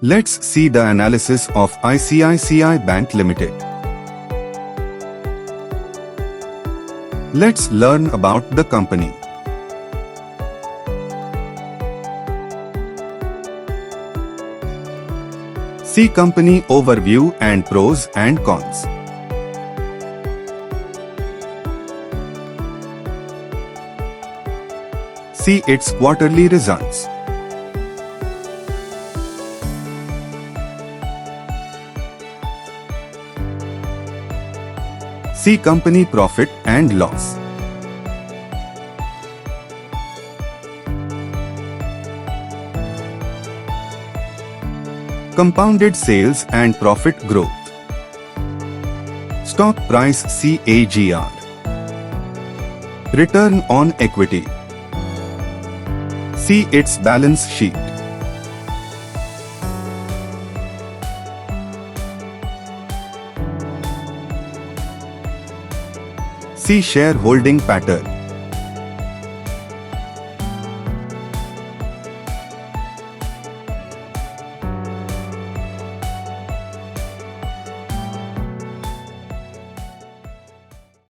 Let's see the analysis of ICICI Bank Ltd. Let's learn about the company. See company overview and pros and cons. See its quarterly results. See company profit and loss. Compounded sales and profit growth. Stock price CAGR. Return on equity. See its balance sheet. See shareholding pattern.